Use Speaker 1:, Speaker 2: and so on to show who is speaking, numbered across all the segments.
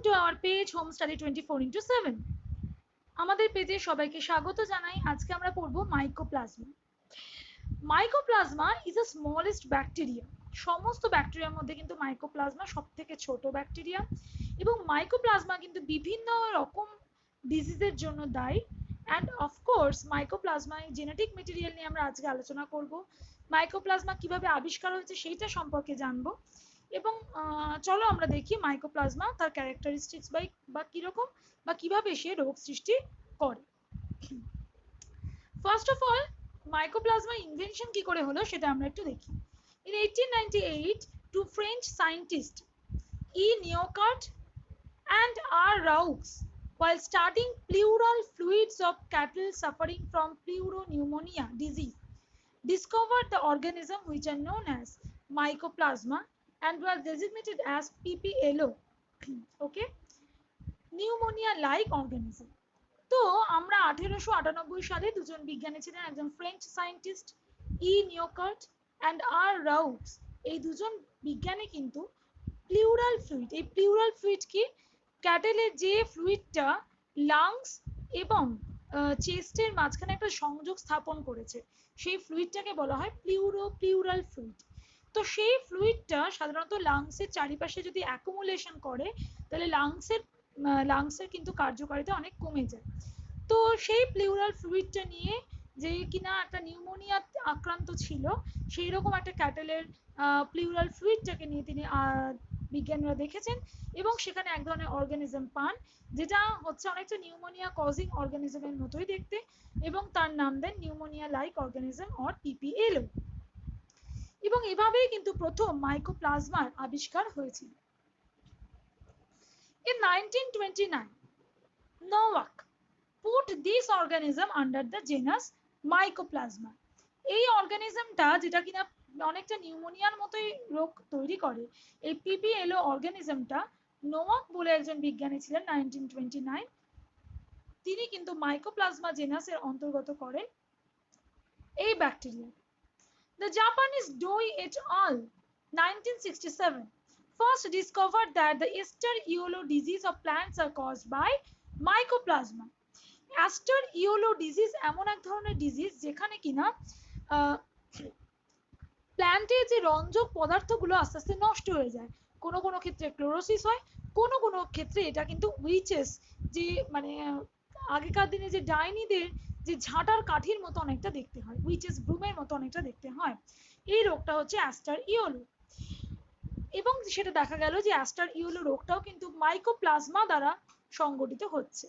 Speaker 1: Welcome to our page Home Study 24/7. আমাদের পেজে সবাইকে স্বাগত জানাই। আজকে আমরা পড়ব mycoplasma. Mycoplasma is the smallest bacteria. সমস্ত ব্যাকটেরিয়ার মধ্যে কিন্তু মাইকোপ্লাজমা সবথেকে ছোট ব্যাকটেরিয়া এবং মাইকোপ্লাজমা কিন্তু বিভিন্ন রকম ডিজিজের জন্য দায়ী। And of course mycoplasma genetic material নিয়ে আমরা আজকে আলোচনা করব। মাইকোপ্লাজমা কিভাবে আবিষ্কার হয়েছে সেইটা সম্পর্কে জানবো এবং চলো আমরা দেখি মাইকোপ্লাজমা তার ক্যারেক্টারিস্টিক্স বা কিরকম বা কিভাবে সে রোগ সৃষ্টি করে। First of all mycoplasma invention কি করে হলো সেটা আমরা একটু দেখি। In 1898 two French scientists E. Neocart and R. Roux, while studying pleural fluids of cattle suffering from pleuropneumonia disease, discovered the organism which are known as Mycoplasma and was designated as PPLO. Okay, pneumonia like organism. তো আমরা 1898 সালে দুজন বিজ্ঞানী ছিলেন, একজন French scientist E নিওকার্ট and আর রাউক্স। এই দুজন বিজ্ঞানী কিন্তু প্লিউরাল ফ্লুইড, এই প্লিউরাল ফ্লুইড কি, ক্যাটেলের যে ফ্লুইডটা লাংস এবং চেস্টের মাঝখানে একটা সংযোগ স্থাপন করেছে, সেই ফ্লুইডটাকে বলা হয় প্লিউরাল ফ্লুইড। তো সেই ফ্লুইডটা সাধারণত লাংসের চারিপাশে যদি অ্যাকুমুলেশন করে তাহলে লাংসের কিন্তু কার্যকারিতা অনেক কমে যায়। তো সেই প্লিউরাল ফ্লুইডটা নিয়ে যে কিনা একটা নিউমোনিয়া আক্রান্ত ছিল, সেই রকম একটা ক্যাটেলের প্লিউরাল ফ্লুইডটাকে নিয়ে তিনি বিজ্ঞানীরা দেখেছেন এবং সেখানে এক ধরনের অর্গানিজম পান যেটা হচ্ছে অনেকটা নিউমোনিয়া কজিং অর্গানিজমের মতোই দেখতে এবং তার নাম দেন নিউমোনিয়া লাইক অর্গানিজম অর পিপিএলও। এবং এভাবেই কিন্তু প্রথম মাইকোপ্লাজমার আবিষ্কার হয়েছিল। In 1929, Novak put this organism under the genus Mycoplasma. এই অর্গানিজমটা যেটা কিনা অনেকটা নিউমোনিয়ার মতোই রোগ তৈরি করে, এই পিপিএলও অর্গানিজমটা নোয়াক বলে একজন বিজ্ঞানী ছিলেন 1929, তিনি কিন্তু মাইকোপ্লাজমা জেনাসের অন্তর্গত করেন এই bacteria. The Japanese Doi et al. 1967 first discovered that the Easter-Eolo disease of plants are caused by Mycoplasma. Easter-Eolo disease এমন এক ধরনের ডিজিজ যেখানে কিনা প্ল্যান্টের যে রঞ্জক পদার্থগুলো আস্তে আস্তে নষ্ট হয়ে যায়। কোনো কোনো ক্ষেত্রে ক্লোরোসিস হয়, কোনো কোনো ক্ষেত্রে এটা কিন্তু উইচেস, যে মানে আগেকার দিনে যে ডাইনিদের যে ঝাঁটার কাঠির মতো অনেকটা দেখতে হয়, উইচেস ব্রুমের মতো অনেকটা দেখতে হয়, এই রোগটা হচ্ছে অ্যাস্টার-ইওলো। এবং সেটা দেখা গেল যে অ্যাস্টার-ইওলো রোগটাও কিন্তু মাইকোপ্লাজমা দ্বারা সংগঠিত হচ্ছে।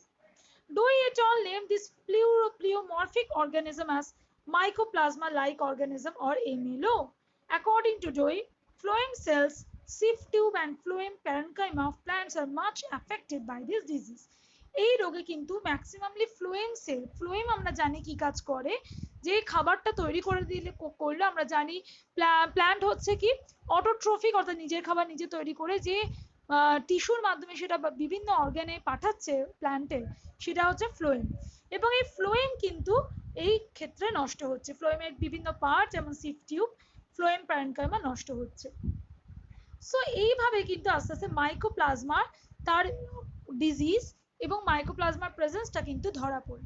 Speaker 1: Doi et al. Named this pleomorphic organism as Mycoplasma-like organism or MLO. According to Doi, phloem cells, sieve tube and phloem parenchyma of plants are much affected by this disease. এই রোগে কিন্তু maximumly phloem sell, phloem আমরা জানি কি কাজ করে, যে খাবারটা তৈরি করে করলে আমরা জানি প্ল্যান্ট হচ্ছে কি অটোট্রফিক, অর্থাৎ নিজের খাবার নিজে তৈরি করে যে টিস্যুর মাধ্যমে সেটা বিভিন্ন অর্গানে পাঠাচ্ছে প্ল্যান্টের, সেটা হচ্ছে ফ্লোয়েম। এবং এই ফ্লোয়েম কিন্তু এই ক্ষেত্রে নষ্ট হচ্ছে, ফ্লোয়েমের বিভিন্ন পার্ট যেমন সিভ টিউব, ফ্লোয়েম প্যারেনকাইমা নষ্ট হচ্ছে। সো এইভাবে কিন্তু আস্তে আস্তে মাইকোপ্লাজমার তার ডিজিজ এবং মাইকোপ্লাজমার প্রেজেন্সটা কিন্তু ধরা পড়ে।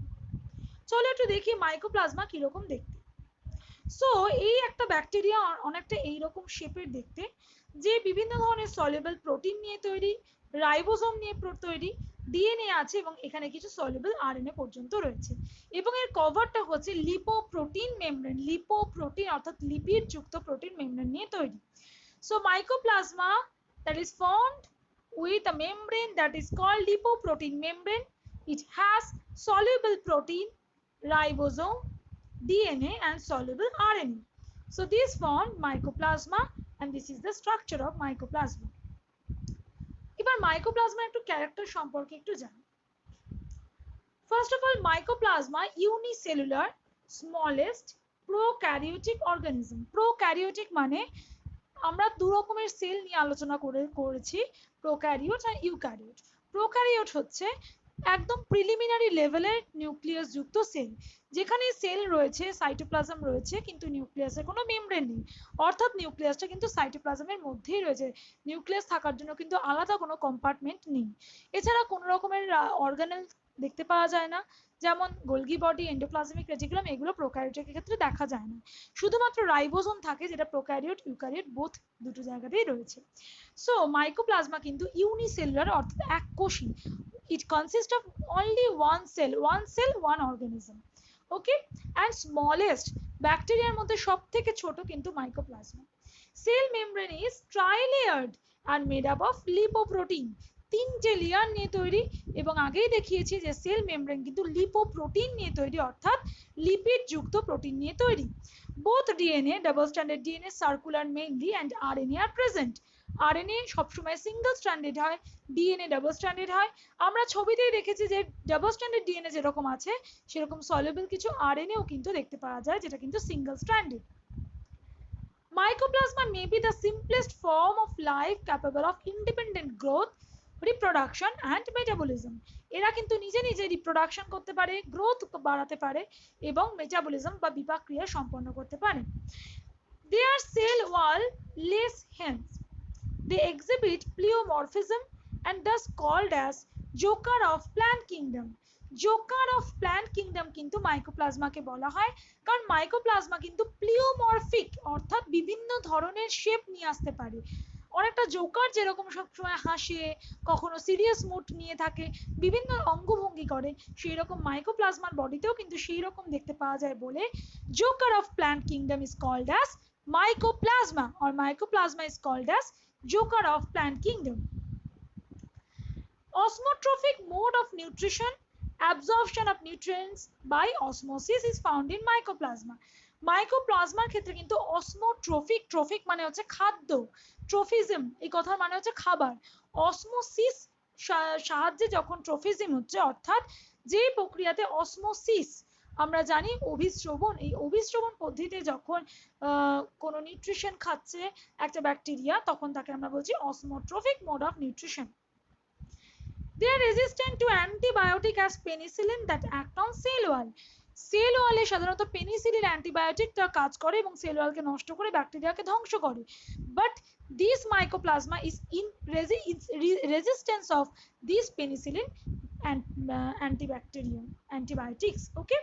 Speaker 1: চলো একটু দেখি মাইকোপ্লাজমা কিরকম দেখতে। সো এই একটা ব্যাকটেরিয়া অনেকটা এইরকম শেপের দেখতে, যে বিভিন্ন ধরনের সলিউবল প্রোটিন নিয়ে তৈরি, রাইবোসোম নিয়ে তৈরি, ডিএনএ আছে এবং এখানে কিছু সলিউবল আরএনএ পর্যন্ত রয়েছে এবং এর কভারটা হচ্ছে লিপোপ্রোটিন মেমব্রেন, লিপোপ্রোটিন অর্থাৎ লিপিড যুক্ত প্রোটিন মেমব্রেন নিয়ে তৈরি। So mycoplasma that is formed with a membrane that is called lipoprotein membrane. It has soluble protein, ribosome, DNA and soluble RNA. So this formed mycoplasma and this is the structure of mycoplasma. এবার মাইকোপ্লাজমার একটু character সম্পর্কে একটু জানি। First of all mycoplasma unicellular smallest prokaryotic organism. Prokaryotic মানে আমরা দু রকমের sell নিয়ে আলোচনা করেছি, প্রোক্যারিওট আর ইউক্যারিওট। প্রোক্যারিওট হচ্ছে একদম প্রিলিমিনারি লেভেলের নিউক্লিয়াস যুক্ত সেল, যেখানে সেল রয়েছে, সাইটোপ্লাজম রয়েছে, কিন্তু নিউক্লিয়াসের কোনো মেমব্রেন নেই, অর্থাৎ নিউক্লিয়াসটা কিন্তু সাইটোপ্লাজমের মধ্যেই রয়েছে, নিউক্লিয়াস থাকার জন্য কিন্তু আলাদা কোনো কম্পার্টমেন্ট নেই। এছাড়া কোনো রকমের অর্গানেল দেখতে পাওয়া যায় না, যেমন গোলগি বডি, এন্ডোপ্লাজমিক রেটিকুলাম, এগুলো প্রোক্যারিওটের ক্ষেত্রে দেখা যায় না। শুধুমাত্র রাইবোজোম থাকে, যেটা প্রোক্যারিওট ইউক্যারিওট বোথ দুটো জায়গাতেই রয়েছে। সো মাইকোপ্লাজমা কিন্তু ইউনিসেলুলার, অর্থাৎ এককোষী। It consists of only one cell, one organism. Okay, and smallest ব্যাকটেরিয়ার মধ্যে সবথেকে ছোট কিন্তু mycoplasma. Cell membrane is trilayered and made up of lipoprotein, তিনটে লেয়ার নিয়ে তৈরি, এবং আগেই দেখিয়েছি যে সেল মেমব্রেন কিন্তু লিপোপ্রোটিন নিয়ে তৈরি, অর্থাৎ লিপিড যুক্ত প্রোটিন নিয়ে তৈরি। both DNA, double stranded DNA, circular mainly, and RNA are present. RNA সবসময় সিঙ্গেল স্ট্র্যান্ডেড হয়, ডিএনএ ডাবল স্ট্র্যান্ডেড হয়। আমরা ছবিতেই দেখেছি যে ডাবল স্ট্র্যান্ডেড ডিএনএ যেরকম আছে, সেরকম সলিউবল কিছু আরএনএও কিন্তু দেখতে পাওয়া যায়, যেটা কিন্তু single stranded. Mycoplasma may be the simplest form of life capable of independent growth, reproduction and metabolism. এরা কিন্তু নিজে নিজে রিপ্রোডাকশন করতে পারে, গ্রোথ বাড়াতে পারে, এবং মেটাবলিজম বা বিপাক ক্রিয়া সম্পন্ন করতে পারে। They are cell wall less hence. They exhibit pleomorphism and thus called as joker of plant kingdom. Joker of plant kingdom কিন্তু মাইকোপ্লাজমাকে বলা হয়, কারণ মাইকোপ্লাজমা কিন্তু প্লিওমরফিক, অর্থাৎ বিভিন্ন ধরনের শেপ নিয়ে আসতে পারে। অনেকটা জোকার যেরকম সবসময় হাসে, কখনো সিরিয়াস মুড নিয়ে থাকে, বিভিন্ন অঙ্গভঙ্গি করে, সেই রকম মাইকোপ্লাজমার বডিতেও কিন্তু সেই রকম দেখতে পাওয়া যায় বলে joker of plant kingdom is called as mycoplasma, or mycoplasma is called as joker of plant kingdom. Osmotrophic mode of nutrition, absorption of nutrients by osmosis is found in mycoplasma. মাইকোপ্লাজমার ক্ষেত্রে কিন্তু অসমোট্রফিক, ট্রফিক মানে হচ্ছে খাদ্য, trophism এই কথার মানে হচ্ছে খাবার, অসমোসিস সাহায্যে যখন ট্রফিজম হচ্ছে, অর্থাৎ যে প্রক্রিয়াতে অসমোসিস আমরা জানি অভিস্রবণ, এই অভিস্রবণ পদ্ধতিতে যখন কোনো নিউট্রিশন খাচ্ছে একটা ব্যাকটেরিয়া, তখন তাকে আমরা বলছি osmotrophic mode of nutrition. They are resistant to antibiotic as penicillin that act on cell wall. Cell ওয়ালে সাধারণত পেনিসিলিন অ্যান্টিবায়োটিকটা কাজ করে এবং সেল ওয়ালকে নষ্ট করে ব্যাকটেরিয়াকে ধ্বংস করে, but this mycoplasma is in resistance of this penicillin and antibiotics. Okay,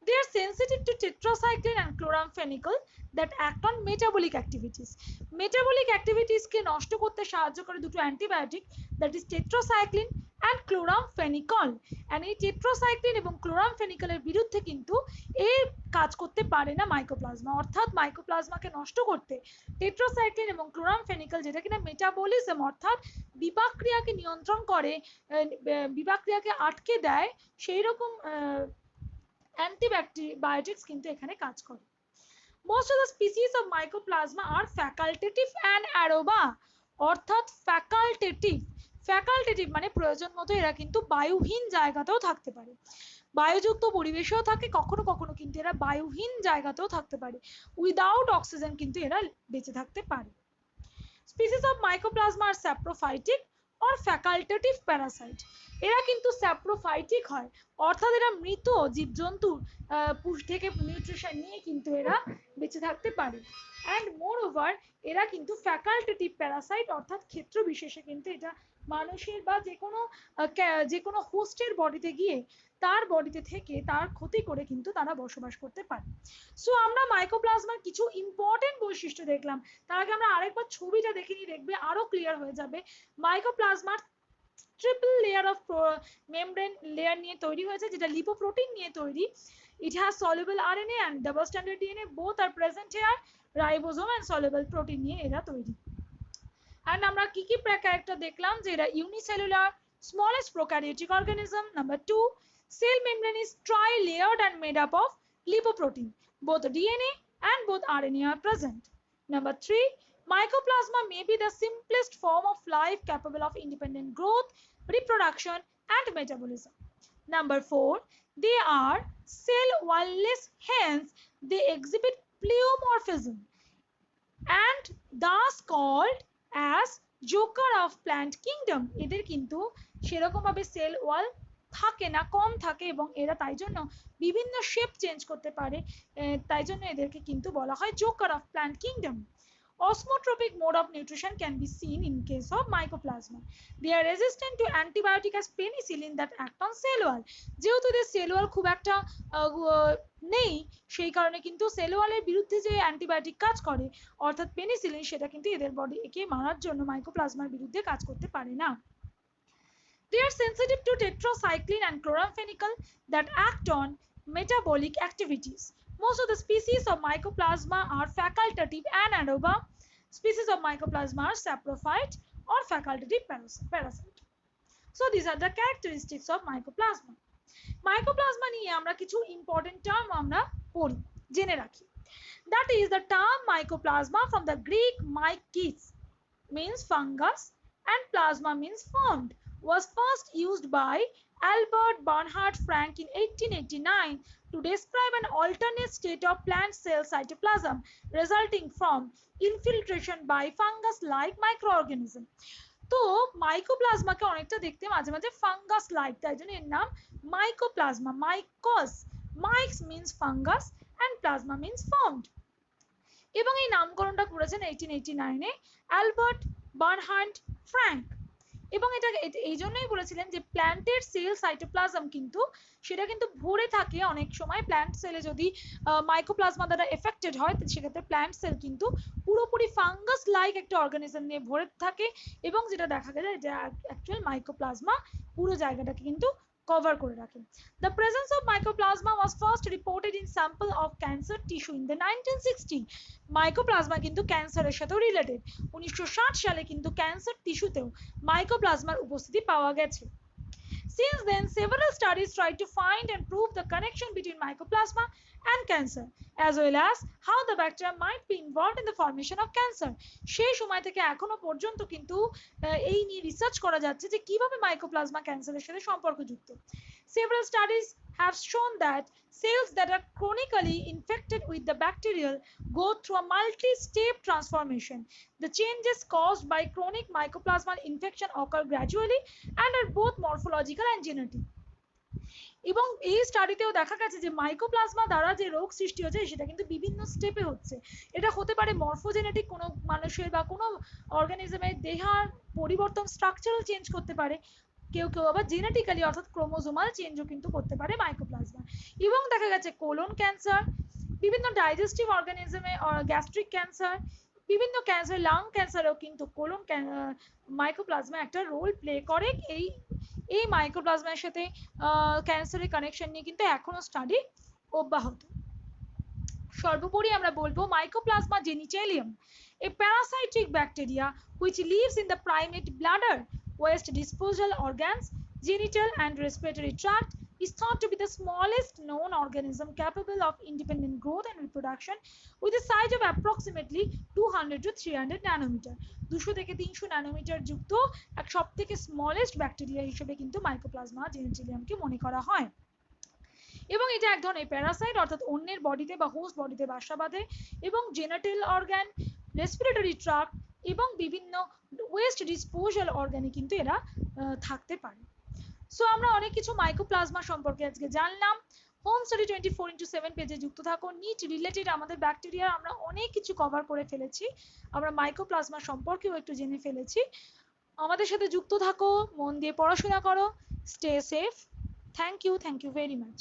Speaker 1: they are sensitive to tetracycline and chloramphenicol that act on metabolic activities. Metabolic activities কে নষ্ট করতে সাহায্য করে দুটো antibiotic, that is tetracycline and chloramphenicol, and এই tetracycline এবং chloramphenicol-এর বিরুদ্ধে কিন্তু এই কাজ করতে পারে না মাইকোপ্লাজমা, অর্থাৎ মাইকোপ্লাজমাকে নষ্ট করতে tetracycline এবং chloramphenicol, যেটা কিনা মেটাবলিজম অর্থাৎ বিপাক ক্রিয়াকে নিয়ন্ত্রণ করে, বিপাক ক্রিয়াকে আটকে দেয়, সেই রকম অ্যান্টিবায়োটিক্স কিন্তু এখানে কাজ করে। Most of the species of mycoplasma are facultative and aeroba, অর্থাৎ ফ্যাকাল্টেটিভ মানে প্রয়োজন মতো এরা কিন্তু বায়ুহীন জায়গাতেও থাকতে পারে, বায়ুযুক্ত পরিবেশেও থাকে, কখনো কখনো কিন্তু এরা বায়ুহীন জায়গাতেও থাকতে পারে, উইদাউট অক্সিজেন কিন্তু এরা বেঁচে থাকতে পারে। Species of mycoplasma are saprophytic or facultative parasite. এরা কিন্তু স্যাপ্রোফাইটিক হয়, অর্থাৎ এরা মৃত জীবজন্তুর পুষ থেকে নিউট্রিশন নিয়ে কিন্তু এরা বেঁচে থাকতে পারে। অ্যান্ড মোর ওভার এরা কিন্তু ফ্যাকাল্টেটিভ প্যারাসাইট, অর্থাৎ ক্ষেত্র বিশেষে কিন্তু এটা মানুষের বা যে কোনো হোস্টের বডিতে গিয়ে তার বডিতে থেকে তার ক্ষতি করে কিন্তু তারা বসবাস করতে পারে। সো আমরা মাইকোপ্লাজমার কিছু ইম্পর্টেন্ট বৈশিষ্ট্য দেখলাম, তার আগে আমরা আরেকবার ছবিটা দেখে নিয়ে দেখবে আরো ক্লিয়ার হয়ে যাবে। মাইকোপ্লাজমার triple layer of membrane layer নিয়ে তৈরি হয়েছে, যেটা লিপোপ্রোটিন নিয়ে তৈরি। It has soluble RNA and double standard DNA, both are present here. Ribosome and soluble protein নিয়ে এরা তৈরি। অ্যান্ড আমরা কি কি ক্যারেক্টার দেখলাম, যে এরা unicellular, smallest prokaryotic organism. Number 2, cell membrane is tri-layered and made up of lipoprotein. Both DNA and both RNA are present. Number 3, mycoplasma may be the simplest form of life capable of independent growth, reproduction and metabolism. Number 4, they are cell wall-less, hence they exhibit pleomorphism and thus called as Joker of plant kingdom, এদের কিন্তু সেরকম ভাবে cell wall থাকে না, কম থাকে, এবং এরা তাই জন্য বিভিন্ন শেপ চেঞ্জ করতে পারে, তাই জন্য এদেরকে কিন্তু বলা হয় Joker of plant kingdom. Osmotropic mode of nutrition can be seen in case of mycoplasma. They are resistant to antibiotic as penicillin that act on cell wall. যেহেতু এদের সেল ওয়াল খুব একটা নেই, সেই কারণে কিন্তু সেল ওয়ালের বিরুদ্ধে যে অ্যান্টিবায়োটিক কাজ করে অর্থাৎ পেনিসিলিন, সেটা কিন্তু এদের বডিকে মারার জন্য মাইকোপ্লাজমার বিরুদ্ধে কাজ করতে পারে না। They are sensitive to tetracycline and chloramphenicol that act on metabolic activities. Most of the species of Mycoplasma are facultative anaeroba. Species of Mycoplasma are saprophyte or facultative parasite. So these are the characteristics of Mycoplasma. Mycoplasma নিয়ে আমরা কিছু important term আমরা পড়ি, জেনে রাখি। That is the term Mycoplasma from the Greek mykes means fungus and plasma means formed, was first used by Albert Bernhard Frank in 1889 to describe an alternate state of plant cell cytoplasm resulting from infiltration by fungus-like microorganism. তো মাইকোপ্লাজমাকে অনেকটা দেখতে মাঝে মাঝে fungus like, তাই জন্য এর নাম mycoplasma. Mykes, mykes means fungus and plasma means formed. এবং এই নামকরণটা করেছেন 1889-এ অ্যালবার্ট বার্নহার্ড ফ্র্যাঙ্ক। এবং এটা এই জন্যই বলেছিলেন যে প্ল্যান্টের সেল সাইটোপ্লাজম কিন্তু সেটা কিন্তু ভরে থাকে অনেক সময়। প্ল্যান্ট সেলে যদি মাইকোপ্লাজমা দ্বারা এফেক্টেড হয় সেক্ষেত্রে প্ল্যান্ট সেল কিন্তু পুরোপুরি ফাঙ্গাস লাইক একটা অর্গানিজম নিয়ে ভরে থাকে, এবং যেটা দেখা যায় যে অ্যাকচুয়াল মাইকোপ্লাজমা পুরো জায়গাটাকে কিন্তু কভার করে রাখে। The presence of mycoplasma was first reported in sample of cancer tissue in the 1960. Mycoplasma কিন্তু ক্যান্সারের সাথেও রিলেটেড। 1960 সালে কিন্তু ক্যান্সার টিস্যুতেও মাইকোপ্লাজমার উপস্থিতি পাওয়া গেছে। Since then, several studies tried to find and prove the connection between mycoplasma and cancer, as well as how the bacteria might be involved in the formation of cancer. সেই সময় থেকে এখনো পর্যন্ত কিন্তু এই নিয়ে রিসার্চ করা যাচ্ছে যে কিভাবে মাইকোপ্লাজমা ক্যান্সারের সাথে সম্পর্কযুক্ত। Several studies have shown that cells that are chronically infected with the bacterial go through a multi-step transformation. The changes caused by chronic mycoplasmal infection occur gradually and are both morphological and genetic. এবং এই স্টাডিতেও দেখা গেছে যে mycoplasma দ্বারা যে রোগ সৃষ্টি হচ্ছে সেটা কিন্তু বিভিন্ন স্টেপে হচ্ছে। এটা হতে পারে মরফোজেনেটিক, কোনো মানুষের বা কোনো অর্গানিজমের দেহার পরিবর্তন, স্ট্রাকচারাল চেঞ্জ করতে পারে, কেউ কেউ আবার জেনেটিক্যালি অর্থাৎ ক্রোমোজোমাল চেঞ্জও কিন্তু করতে পারে মাইকোপ্লাজমা। এবং দেখা গেছে কোলন ক্যান্সার, বিভিন্ন ডাইজেস্টিভ অর্গানিজমে, গ্যাস্ট্রিক ক্যান্সার, বিভিন্ন ক্যান্সার, লাং ক্যান্সারেও কিন্তু কোলন মাইকোপ্লাজমা একটা রোল প্লে করে। এই মাইকোপ্লাজমার সাথে ক্যান্সারের কানেকশন নিয়ে কিন্তু এখনো স্টাডি অব্যাহত। সর্বোপরি আমরা বলবো mycoplasma জেনিটালিয়াম, a parasitic bacteria which lives in the primate bladder, waste disposal organs, genital and respiratory tract, is thought to be the smallest known organism capable of independent growth and reproduction with a size of approximately 200 to 300 nanometer. 200 থেকে 300 nanometre যুক্ত এক সবথেকে smallest bacteria হিসেবে কিন্তু mycoplasma জেনিটালিয়ামকে মনে করা হয়। এবং এটা এক ধরনের প্যারাসাইট, অর্থাৎ অন্যের বডিতে বা হোস্ট বডিতে বাসা বাঁধে, এবং জেনিটাল অর্গান, রেসপিরেটরি ট্রাক্ট এবং বিভিন্ন ওয়েস্ট ডিসপোজাল অর্গানে কিন্তু এরা থাকতে পারে। সো আমরা অনেক কিছু মাইকোপ্লাজমা সম্পর্কে আজকে জানলাম। হোম স্টাডি 24x7 পেজে যুক্ত থাকো। নিট রিলেটেড আমাদের ব্যাকটেরিয়া আমরা অনেক কিছু কভার করে ফেলেছি, আমরা মাইকোপ্লাজমা সম্পর্কেও একটু জেনে ফেলেছি। আমাদের সাথে যুক্ত থাকো, মন দিয়ে পড়াশোনা করো, stay safe. Thank you very much.